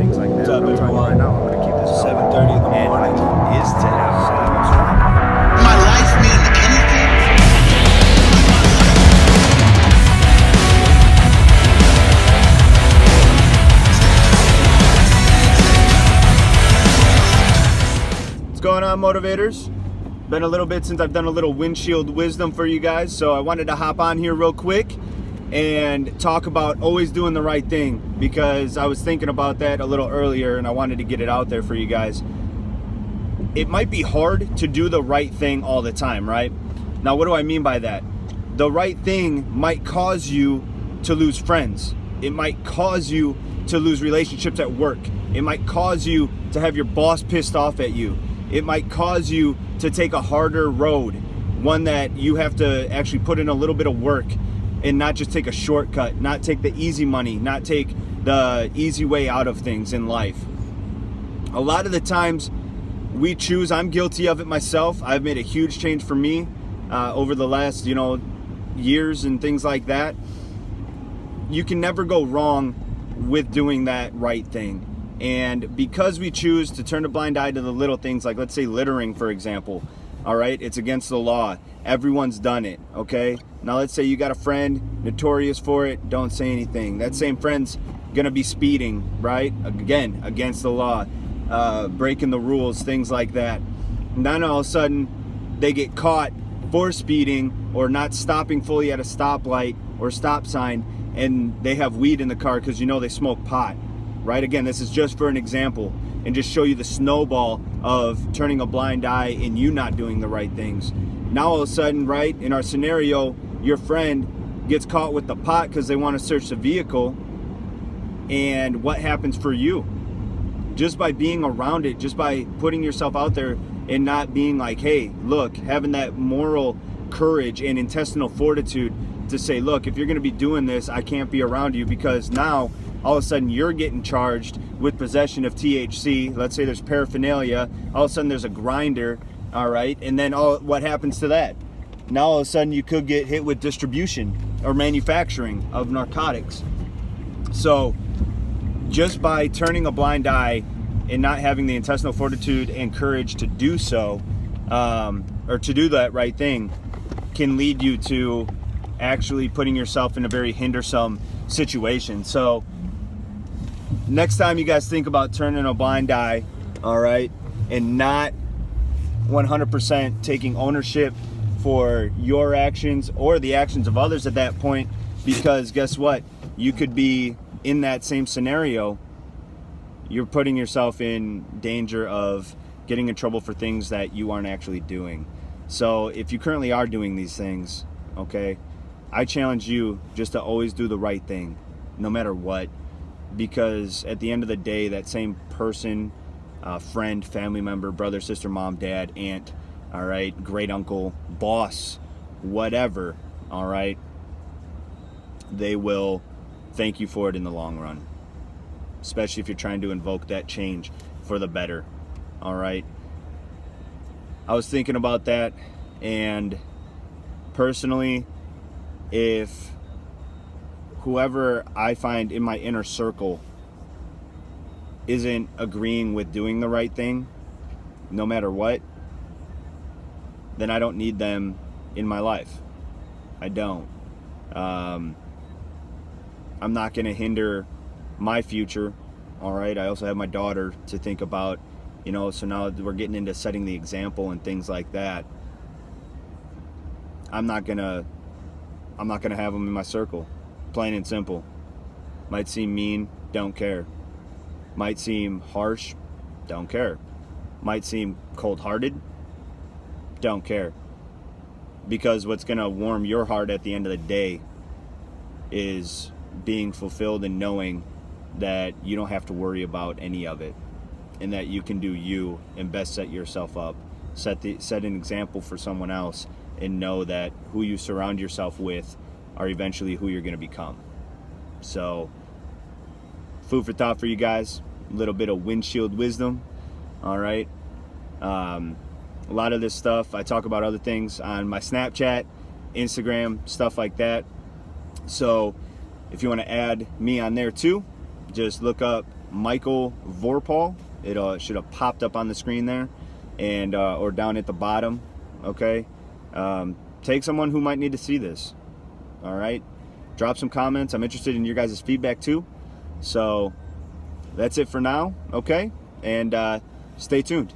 things like that. What's up, I'm telling you everyone? right now, I'm gonna keep this going. 7:30 in the And morning. life is to have fun. My life mean anything? What's going on, motivators? Been a little bit since I've done a little windshield wisdom for you guys, so I wanted to hop on here real quick and talk about always doing the right thing, because I was thinking about that a little earlier and I wanted to get it out there for you guys. It might be hard to do the right thing all the time, right? Now, what do I mean by that? The right thing might cause you to lose friends. It might cause you to lose relationships at work. It might cause you to have your boss pissed off at you. It might cause you to take a harder road, one that you have to actually put in a little bit of work and not just take a shortcut, not take the easy money, not take the easy way out of things in life. A lot of the times we choose, I'm guilty of it myself. I've made a huge change for me over the last, years and things like that. You can never go wrong with doing that right thing. And because we choose to turn a blind eye to the little things, like let's say littering, for example, all right, it's against the law. Everyone's done it, okay? Now let's say you got a friend notorious for it, don't say anything. That same friend's gonna be speeding, right? Again, against the law, breaking the rules, things like that. And then all of a sudden, they get caught for speeding or not stopping fully at a stoplight or stop sign, and they have weed in the car because they smoke pot. Right? Again, this is just for an example and just show you the snowball of turning a blind eye and you not doing the right things. Now all of a sudden, right, in our scenario, your friend gets caught with the pot because they want to search the vehicle, and what happens for you? Just by being around it, just by putting yourself out there and not being like, hey, look, having that moral courage and intestinal fortitude to say, look, if you're going to be doing this, I can't be around you, because now all of a sudden you're getting charged with possession of THC. Let's say there's paraphernalia. All of a sudden there's a grinder, all right? And then what happens to that? Now all of a sudden you could get hit with distribution or manufacturing of narcotics. So just by turning a blind eye and not having the intestinal fortitude and courage to do so, or to do that right thing, can lead you to actually putting yourself in a very hindersome situation. So next time you guys think about turning a blind eye, all right, and not 100% taking ownership for your actions or the actions of others at that point, because guess what? You could be in that same scenario. You're putting yourself in danger of getting in trouble for things that you aren't actually doing. So if you currently are doing these things, okay, I challenge you just to always do the right thing, no matter what. Because at the end of the day, that same person, friend, family member, brother, sister, mom, dad, aunt, all right, great uncle, boss, whatever, all right, they will thank you for it in the long run, especially if you're trying to invoke that change for the better, all right? I was thinking about that, and personally, if whoever I find in my inner circle isn't agreeing with doing the right thing, no matter what, then I don't need them in my life. I don't. I'm not going to hinder my future, all right? I also have my daughter to think about, so now we're getting into setting the example and things like that. I'm not gonna have them in my circle. Plain and simple. Might seem mean, don't care. Might seem harsh, don't care. Might seem cold-hearted, don't care. Because what's gonna warm your heart at the end of the day is being fulfilled and knowing that you don't have to worry about any of it, and that you can do you and best set yourself up, set an example for someone else, and know that who you surround yourself with are eventually who you're going to become. So, food for thought for you guys. A little bit of windshield wisdom. All right. A lot of this stuff, I talk about other things on my Snapchat, Instagram, stuff like that. So, if you want to add me on there too, just look up Michael Vorpal. It should have popped up on the screen there, and or down at the bottom. Okay, take someone who might need to see this. All right, drop some comments. I'm interested in your guys' feedback too. So that's it for now. Okay, and stay tuned.